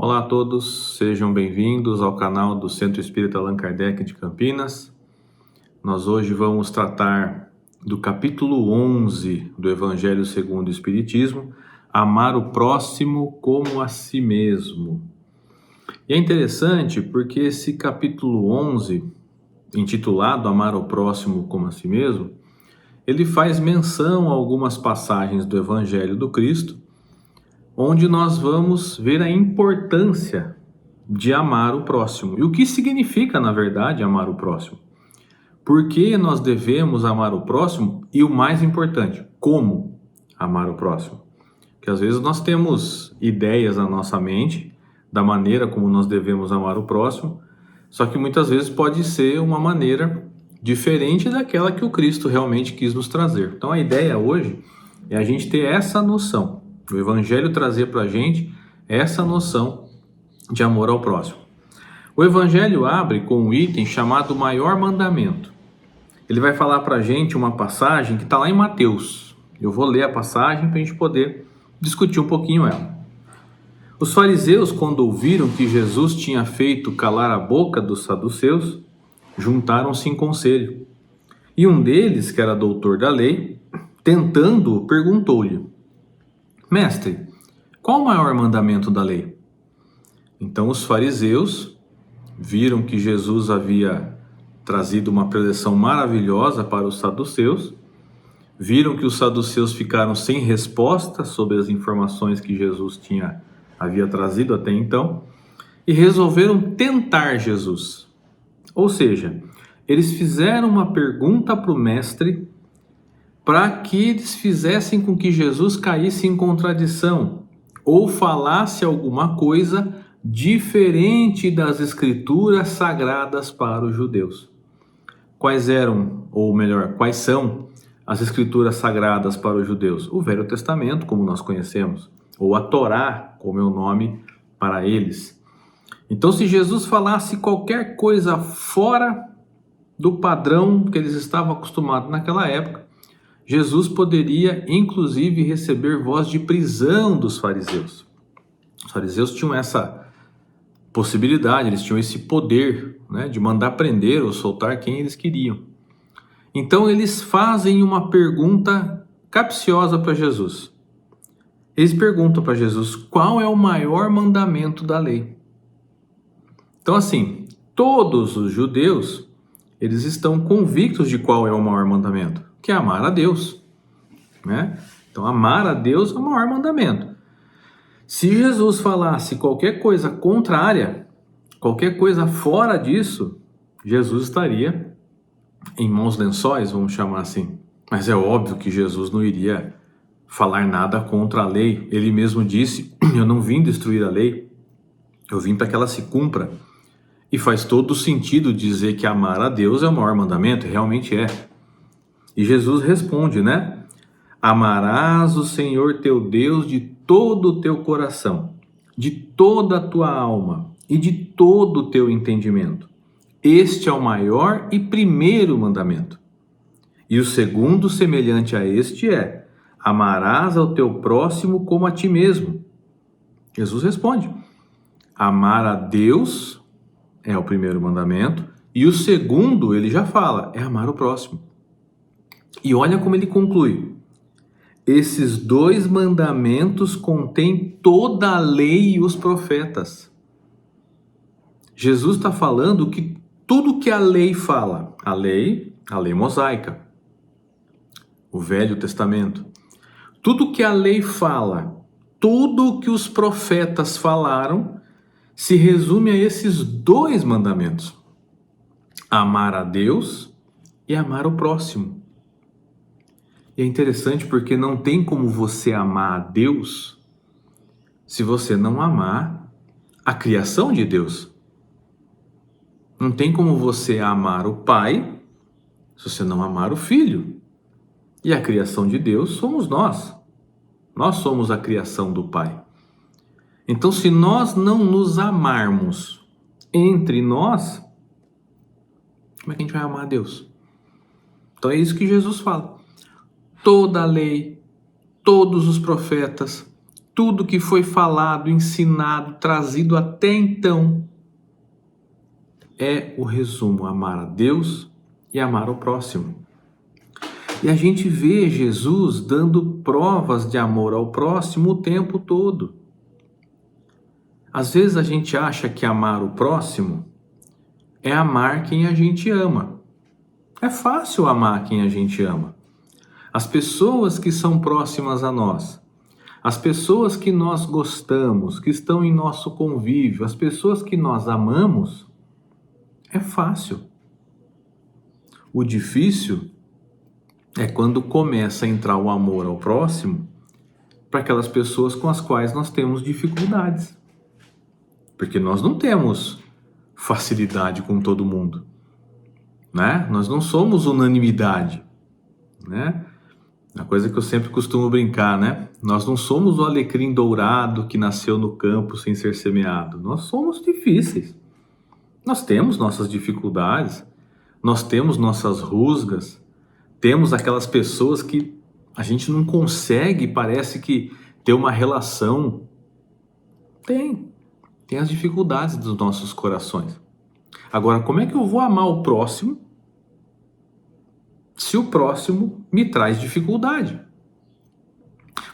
Olá a todos, sejam bem-vindos ao canal do Centro Espírita Allan Kardec de Campinas. Nós hoje vamos tratar do capítulo 11 do Evangelho segundo o Espiritismo, amar o próximo como a si mesmo. E é interessante porque esse capítulo 11, intitulado Amar o próximo como a si mesmo, ele faz menção a algumas passagens do Evangelho do Cristo, onde nós vamos ver a importância de amar o próximo. E o que significa, na verdade, amar o próximo? Por que nós devemos amar o próximo? E o mais importante, como amar o próximo? Porque às vezes nós temos ideias na nossa mente da maneira como nós devemos amar o próximo, só que muitas vezes pode ser uma maneira diferente daquela que o Cristo realmente quis nos trazer. Então a ideia hoje é a gente ter essa noção. O Evangelho trazer para a gente essa noção de amor ao próximo. O Evangelho abre com um item chamado Maior Mandamento. Ele vai falar para a gente uma passagem que está lá em Mateus. Eu vou ler a passagem para a gente poder discutir um pouquinho ela. Os fariseus, quando ouviram que Jesus tinha feito calar a boca dos saduceus, juntaram-se em conselho. E um deles, que era doutor da lei, tentando-o, perguntou-lhe: Mestre, qual o maior mandamento da lei? Então os fariseus viram que Jesus havia trazido uma preleção maravilhosa para os saduceus, viram que os saduceus ficaram sem resposta sobre as informações que Jesus havia trazido até então, e resolveram tentar Jesus. Ou seja, eles fizeram uma pergunta para o mestre para que eles fizessem com que Jesus caísse em contradição ou falasse alguma coisa diferente das escrituras sagradas para os judeus. Quais eram, ou melhor, quais são as escrituras sagradas para os judeus? O Velho Testamento, como nós conhecemos, ou a Torá, como é o nome para eles. Então, se Jesus falasse qualquer coisa fora do padrão que eles estavam acostumados naquela época, Jesus poderia, inclusive, receber voz de prisão dos fariseus. Os fariseus tinham essa possibilidade, eles tinham esse poder, né, de mandar prender ou soltar quem eles queriam. Então, eles fazem uma pergunta capciosa para Jesus. Eles perguntam para Jesus qual é o maior mandamento da lei. Então, assim, todos os judeus, eles estão convictos de qual é o maior mandamento, que é amar a Deus, né? Então, amar a Deus é o maior mandamento. Se Jesus falasse qualquer coisa contrária, qualquer coisa fora disso, Jesus estaria em mãos lençóis, vamos chamar assim. Mas é óbvio que Jesus não iria falar nada contra a lei. Ele mesmo disse: eu não vim destruir a lei, eu vim para que ela se cumpra. E faz todo sentido dizer que amar a Deus é o maior mandamento, realmente é. E Jesus responde, né? Amarás o Senhor teu Deus de todo o teu coração, de toda a tua alma e de todo o teu entendimento. Este é o maior e primeiro mandamento. E o segundo, semelhante a este, é: amarás ao teu próximo como a ti mesmo. Jesus responde: amar a Deus é o primeiro mandamento, e o segundo, ele já fala, é amar o próximo. E olha como ele conclui: esses dois mandamentos contêm toda a lei e os profetas. Jesus está falando que tudo que a lei fala, a lei mosaica, o Velho Testamento, tudo que a lei fala, tudo que os profetas falaram, se resume a esses dois mandamentos: amar a Deus e amar o próximo. E é interessante porque não tem como você amar a Deus se você não amar a criação de Deus. Não tem como você amar o Pai se você não amar o Filho. E a criação de Deus somos nós. Nós somos a criação do Pai. Então, se nós não nos amarmos entre nós, como é que a gente vai amar a Deus? Então é isso que Jesus fala. Toda a lei, todos os profetas, tudo que foi falado, ensinado, trazido até então é o resumo: amar a Deus e amar o próximo. E a gente vê Jesus dando provas de amor ao próximo o tempo todo. Às vezes a gente acha que amar o próximo é amar quem a gente ama. É fácil amar quem a gente ama. As pessoas que são próximas a nós, as pessoas que nós gostamos, que estão em nosso convívio, as pessoas que nós amamos, é fácil. O difícil é quando começa a entrar o amor ao próximo para aquelas pessoas com as quais nós temos dificuldades. Porque nós não temos facilidade com todo mundo, né? Nós não somos unanimidade, né? A coisa que eu sempre costumo brincar, né? Nós não somos o alecrim dourado que nasceu no campo sem ser semeado. Nós somos difíceis. Nós temos nossas dificuldades, nós temos nossas rusgas, temos aquelas pessoas que a gente não consegue, parece que ter uma relação. Tem as dificuldades dos nossos corações. Agora, como é que eu vou amar o próximo se o próximo me traz dificuldade?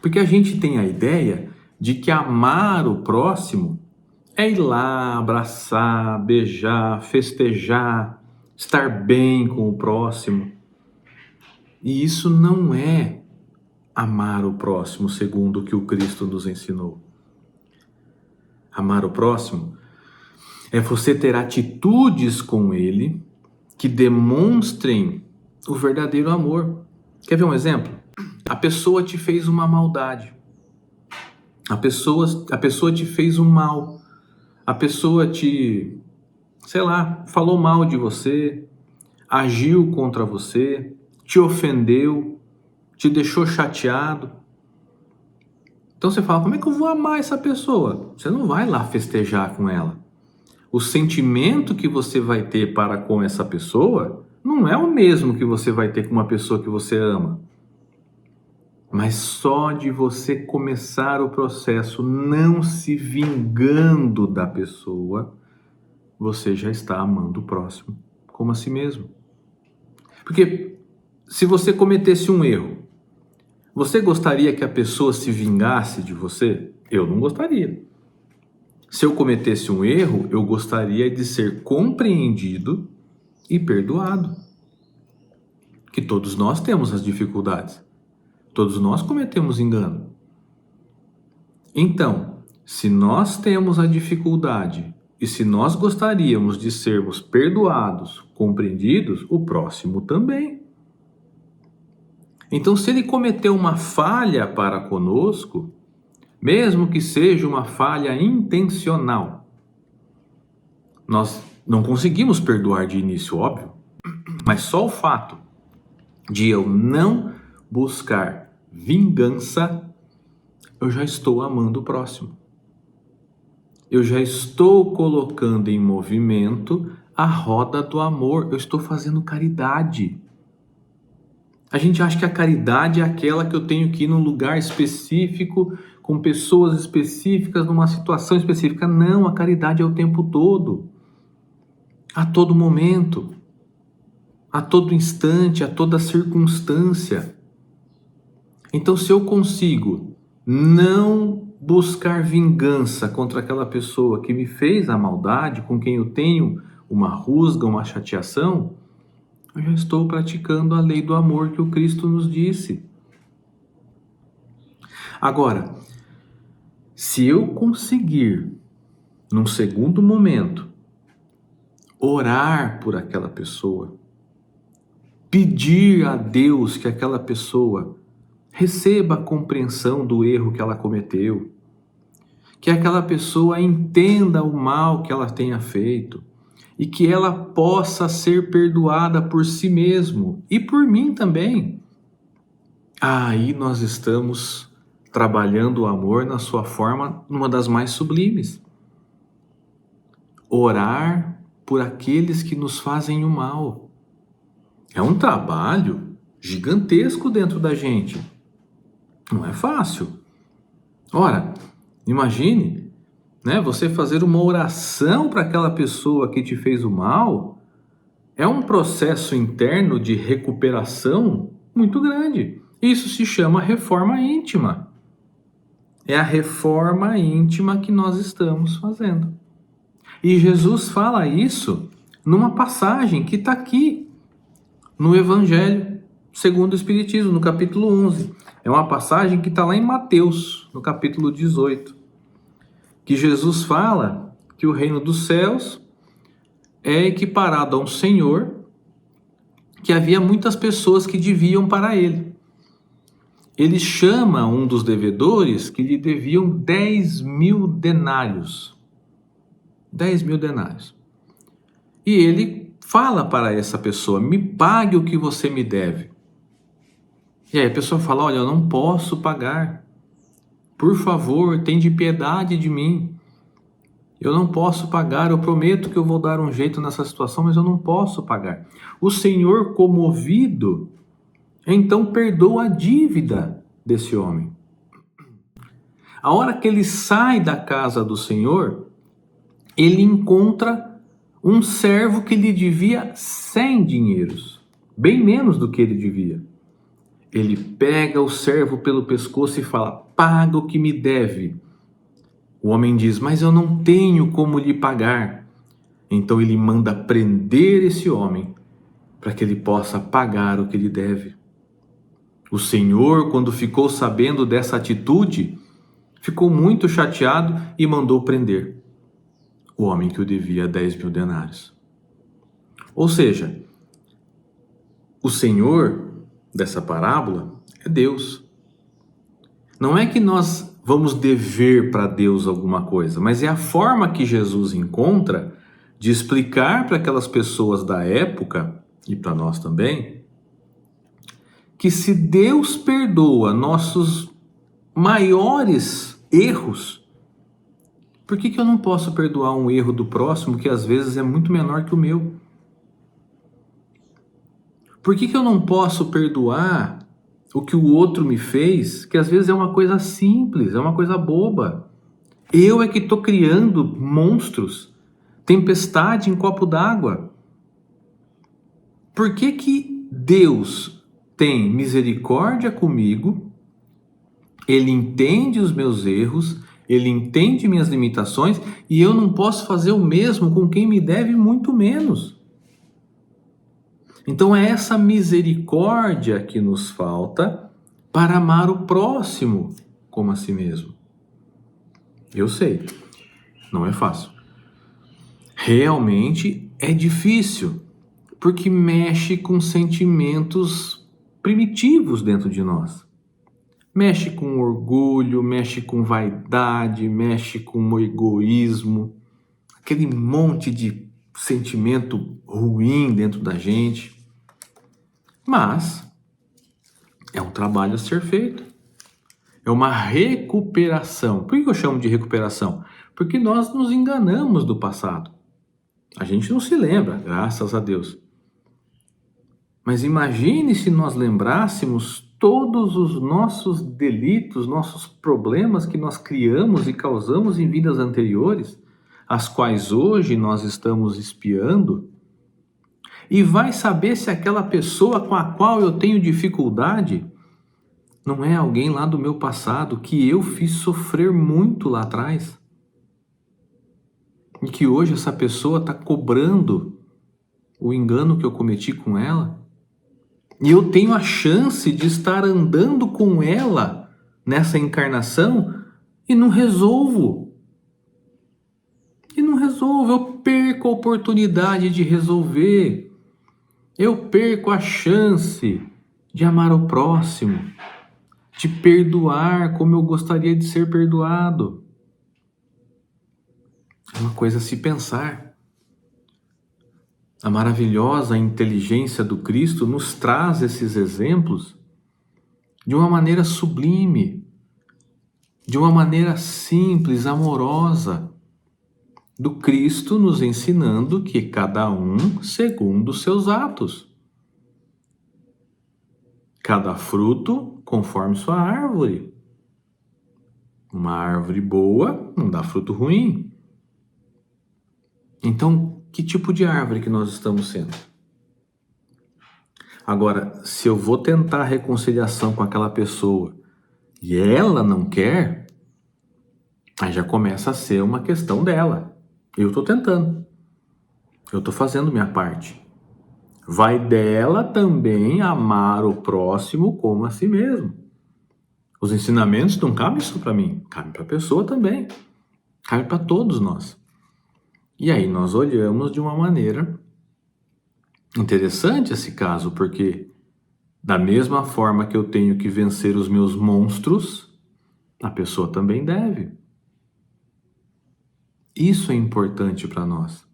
Porque a gente tem a ideia de que amar o próximo é ir lá, abraçar, beijar, festejar, estar bem com o próximo. E isso não é amar o próximo segundo o que o Cristo nos ensinou. Amar o próximo é você ter atitudes com ele que demonstrem o verdadeiro amor. Quer ver um exemplo? A pessoa te fez uma maldade. A pessoa te fez um mal. A pessoa te, sei lá, falou mal de você, agiu contra você, te ofendeu, te deixou chateado. Então você fala, como é que eu vou amar essa pessoa? Você não vai lá festejar com ela. O sentimento que você vai ter para com essa pessoa não é o mesmo que você vai ter com uma pessoa que você ama. Mas só de você começar o processo não se vingando da pessoa, você já está amando o próximo como a si mesmo. Porque se você cometesse um erro, você gostaria que a pessoa se vingasse de você? Eu não gostaria. Se eu cometesse um erro, eu gostaria de ser compreendido e perdoado. Que todos nós temos as dificuldades. Todos nós cometemos engano. Então, se nós temos a dificuldade e se nós gostaríamos de sermos perdoados, compreendidos, o próximo também. Então, se ele cometeu uma falha para conosco, mesmo que seja uma falha intencional, nós não conseguimos perdoar de início, óbvio, mas só o fato de eu não buscar vingança, eu já estou amando o próximo. Eu já estou colocando em movimento a roda do amor, eu estou fazendo caridade. A gente acha que a caridade é aquela que eu tenho que ir num lugar específico, com pessoas específicas, numa situação específica. Não, a caridade é o tempo todo. A todo momento. A todo instante, a toda circunstância. Então, se eu consigo não buscar vingança contra aquela pessoa que me fez a maldade, com quem eu tenho uma rusga, uma chateação, eu já estou praticando a lei do amor que o Cristo nos disse. Agora, se eu conseguir, num segundo momento, orar por aquela pessoa, pedir a Deus que aquela pessoa receba a compreensão do erro que ela cometeu, que aquela pessoa entenda o mal que ela tenha feito, e que ela possa ser perdoada por si mesmo e por mim também. Aí nós estamos trabalhando o amor na sua forma, numa das mais sublimes. Orar por aqueles que nos fazem o mal. É um trabalho gigantesco dentro da gente. Não é fácil. Ora, imagine, né, você fazer uma oração para aquela pessoa que te fez o mal, é um processo interno de recuperação muito grande. Isso se chama reforma íntima. É a reforma íntima que nós estamos fazendo. E Jesus fala isso numa passagem que está aqui no Evangelho segundo o Espiritismo, no capítulo 11. É uma passagem que está lá em Mateus, no capítulo 18, que Jesus fala que o reino dos céus é equiparado a um senhor que havia muitas pessoas que deviam para ele. Ele chama um dos devedores que lhe deviam 10.000 denários. 10.000 denários. E ele fala para essa pessoa: me pague o que você me deve. E aí a pessoa fala: olha, eu não posso pagar. Por favor, tende piedade de mim. Eu não posso pagar, eu prometo que eu vou dar um jeito nessa situação, mas eu não posso pagar. O Senhor, comovido, então perdoa a dívida desse homem. A hora que ele sai da casa do Senhor, ele encontra um servo que lhe devia 100 dinheiros, bem menos do que ele devia. Ele pega o servo pelo pescoço e fala: paga o que me deve. O homem diz: mas eu não tenho como lhe pagar. Então ele manda prender esse homem para que ele possa pagar o que lhe deve. O Senhor, quando ficou sabendo dessa atitude, ficou muito chateado e mandou prender o homem que o devia 10.000 denários. Ou seja, o Senhor dessa parábola é Deus. Não é que nós vamos dever para Deus alguma coisa, mas é a forma que Jesus encontra de explicar para aquelas pessoas da época, e para nós também, que se Deus perdoa nossos maiores erros, por que eu não posso perdoar um erro do próximo que às vezes é muito menor que o meu? Por que eu não posso perdoar o que o outro me fez, que às vezes é uma coisa simples, é uma coisa boba? Eu é que estou criando monstros, tempestade em copo d'água. Por que Deus tem misericórdia comigo? Ele entende os meus erros, ele entende minhas limitações, e eu não posso fazer o mesmo com quem me deve muito menos. Então é essa misericórdia que nos falta para amar o próximo como a si mesmo. Eu sei, não é fácil. Realmente é difícil, porque mexe com sentimentos primitivos dentro de nós. Mexe com orgulho, mexe com vaidade, mexe com egoísmo, aquele monte de sentimento ruim dentro da gente. Mas é um trabalho a ser feito. É uma recuperação. Por que eu chamo de recuperação? Porque nós nos enganamos do passado. A gente não se lembra, graças a Deus. Mas imagine se nós lembrássemos todos os nossos delitos, nossos problemas que nós criamos e causamos em vidas anteriores, as quais hoje nós estamos expiando, e vai saber se aquela pessoa com a qual eu tenho dificuldade não é alguém lá do meu passado que eu fiz sofrer muito lá atrás. E que hoje essa pessoa está cobrando o engano que eu cometi com ela. E eu tenho a chance de estar andando com ela nessa encarnação e não resolvo. Eu perco a oportunidade de resolver. Eu perco a chance de amar o próximo, de perdoar como eu gostaria de ser perdoado. É uma coisa a se pensar. A maravilhosa inteligência do Cristo nos traz esses exemplos de uma maneira sublime, de uma maneira simples, amorosa, do Cristo nos ensinando que cada um segundo os seus atos. Cada fruto conforme sua árvore. Uma árvore boa não dá fruto ruim. Então, que tipo de árvore que nós estamos sendo? Agora, se eu vou tentar reconciliação com aquela pessoa e ela não quer, aí já começa a ser uma questão dela. Eu estou tentando. Eu estou fazendo minha parte. Vai dela também amar o próximo como a si mesmo. Os ensinamentos não cabem só para mim, cabem para a pessoa também. Cabe para todos nós. E aí nós olhamos de uma maneira interessante esse caso, porque da mesma forma que eu tenho que vencer os meus monstros, a pessoa também deve. Isso é importante para nós.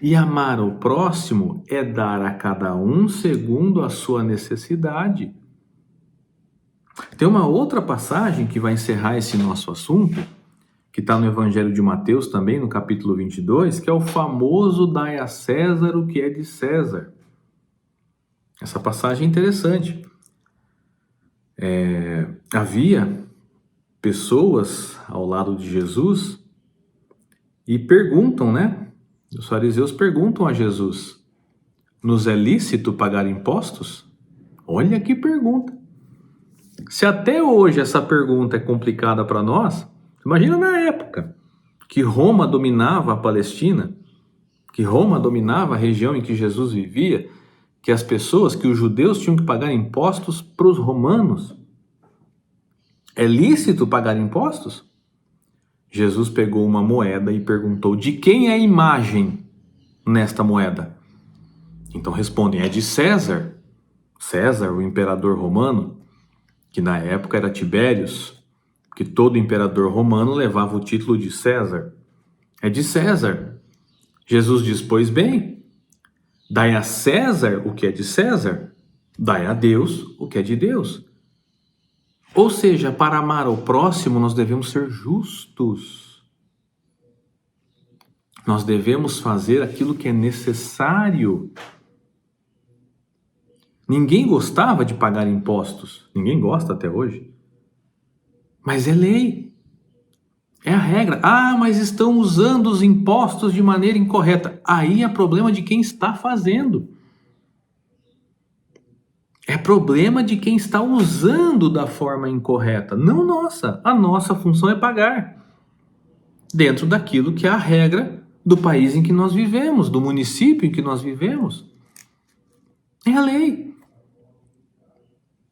E amar o próximo é dar a cada um segundo a sua necessidade. Tem uma outra passagem que vai encerrar esse nosso assunto, que está no Evangelho de Mateus também, no capítulo 22, que é o famoso dai a César o que é de César. Essa passagem é interessante. Havia pessoas ao lado de Jesus e perguntam, né? Os fariseus perguntam a Jesus: nos é lícito pagar impostos? Olha que pergunta. Se até hoje essa pergunta é complicada para nós, imagina na época que Roma dominava a Palestina, que Roma dominava a região em que Jesus vivia, que as pessoas, que os judeus tinham que pagar impostos para os romanos. É lícito pagar impostos? Jesus pegou uma moeda e perguntou: de quem é a imagem nesta moeda? Então respondem: é de César. César, o imperador romano, que na época era Tibérios, que todo imperador romano levava o título de César. É de César. Jesus diz: pois bem, dai a César o que é de César, dai a Deus o que é de Deus. Ou seja, para amar o próximo, nós devemos ser justos. Nós devemos fazer aquilo que é necessário. Ninguém gostava de pagar impostos. Ninguém gosta até hoje. Mas é lei. É a regra. Ah, mas estão usando os impostos de maneira incorreta. Aí é problema de quem está fazendo. É problema de quem está usando da forma incorreta, não nossa. A nossa função é pagar, dentro daquilo que é a regra do país em que nós vivemos, do município em que nós vivemos. É a lei.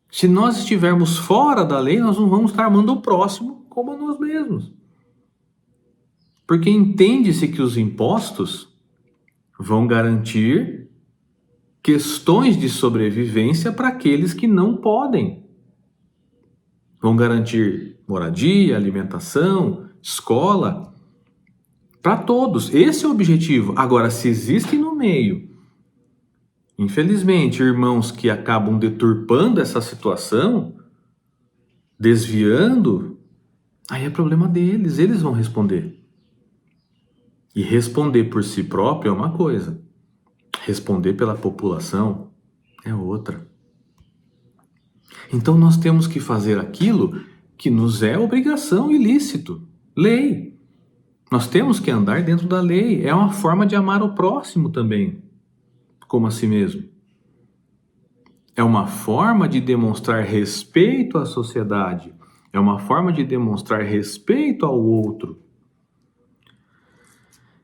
Se nós estivermos fora da lei, nós não vamos estar amando o próximo como a nós mesmos. Porque entende-se que os impostos vão garantir questões de sobrevivência para aqueles que não podem. Vão garantir moradia, alimentação, escola, para todos. Esse é o objetivo. Agora, se existem no meio, infelizmente, irmãos que acabam deturpando essa situação, desviando, aí é problema deles, eles vão responder. E responder por si próprio é uma coisa. Responder pela população é outra. Então nós temos que fazer aquilo que nos é obrigação e lícito, lei. Nós temos que andar dentro da lei. É uma forma de amar o próximo também, como a si mesmo. É uma forma de demonstrar respeito à sociedade. É uma forma de demonstrar respeito ao outro.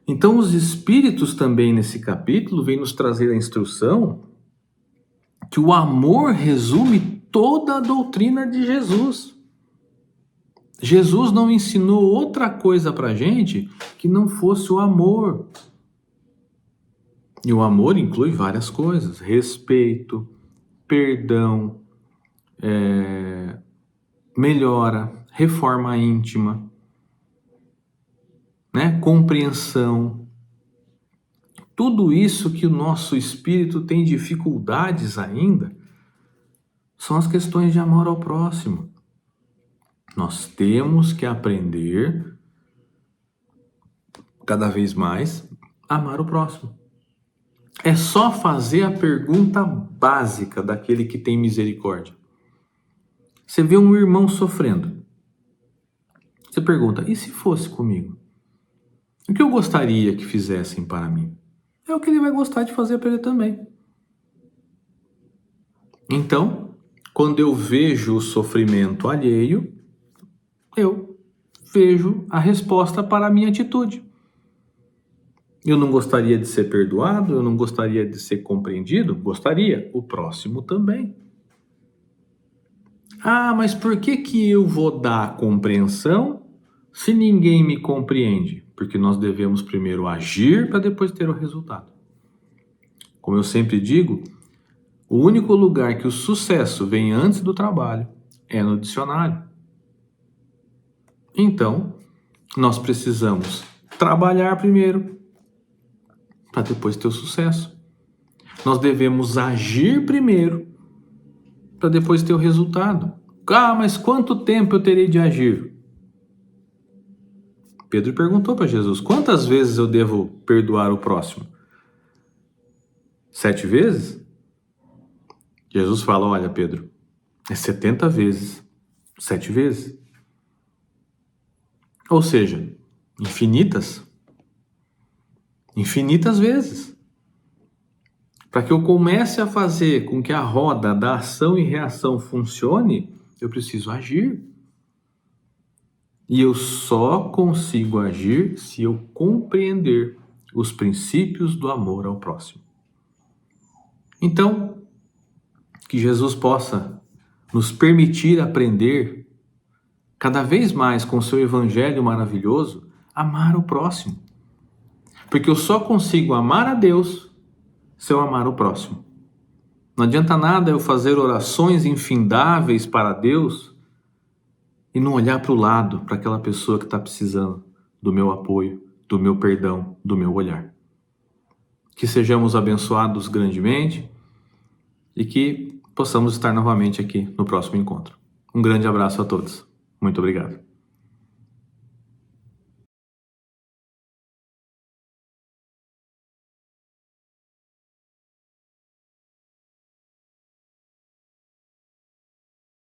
Então os Espíritos também nesse capítulo vêm nos trazer a instrução que o amor resume toda a doutrina de Jesus. Jesus não ensinou outra coisa para a gente que não fosse o amor. E o amor inclui várias coisas: respeito, perdão, melhora, reforma íntima, né? Compreensão. Tudo isso que o nosso espírito tem dificuldades ainda são as questões de amor ao próximo. Nós temos que aprender cada vez mais a amar o próximo. É só fazer a pergunta básica daquele que tem misericórdia. Você vê um irmão sofrendo. Você pergunta, e se fosse comigo? O que eu gostaria que fizessem para mim? É o que ele vai gostar de fazer para ele também. Então, quando eu vejo o sofrimento alheio, eu vejo a resposta para a minha atitude. Eu não gostaria de ser perdoado? Eu não gostaria de ser compreendido? Gostaria. O próximo também. Ah, mas por que eu vou dar compreensão se ninguém me compreende? Porque nós devemos primeiro agir para depois ter o resultado. Como eu sempre digo, o único lugar que o sucesso vem antes do trabalho é no dicionário. Então, nós precisamos trabalhar primeiro para depois ter o sucesso. Nós devemos agir primeiro para depois ter o resultado. Ah, mas quanto tempo eu terei de agir? Pedro perguntou para Jesus, quantas vezes eu devo perdoar o próximo? 7 vezes? Jesus fala, olha Pedro, é 70 vezes, 7 vezes. Ou seja, infinitas vezes. Para que eu comece a fazer com que a roda da ação e reação funcione, eu preciso agir. E eu só consigo agir se eu compreender os princípios do amor ao próximo. Então, que Jesus possa nos permitir aprender cada vez mais com o seu evangelho maravilhoso, amar o próximo. Porque eu só consigo amar a Deus se eu amar o próximo. Não adianta nada eu fazer orações infindáveis para Deus e não olhar para o lado, para aquela pessoa que está precisando do meu apoio, do meu perdão, do meu olhar. Que sejamos abençoados grandemente e que possamos estar novamente aqui no próximo encontro. Um grande abraço a todos. Muito obrigado.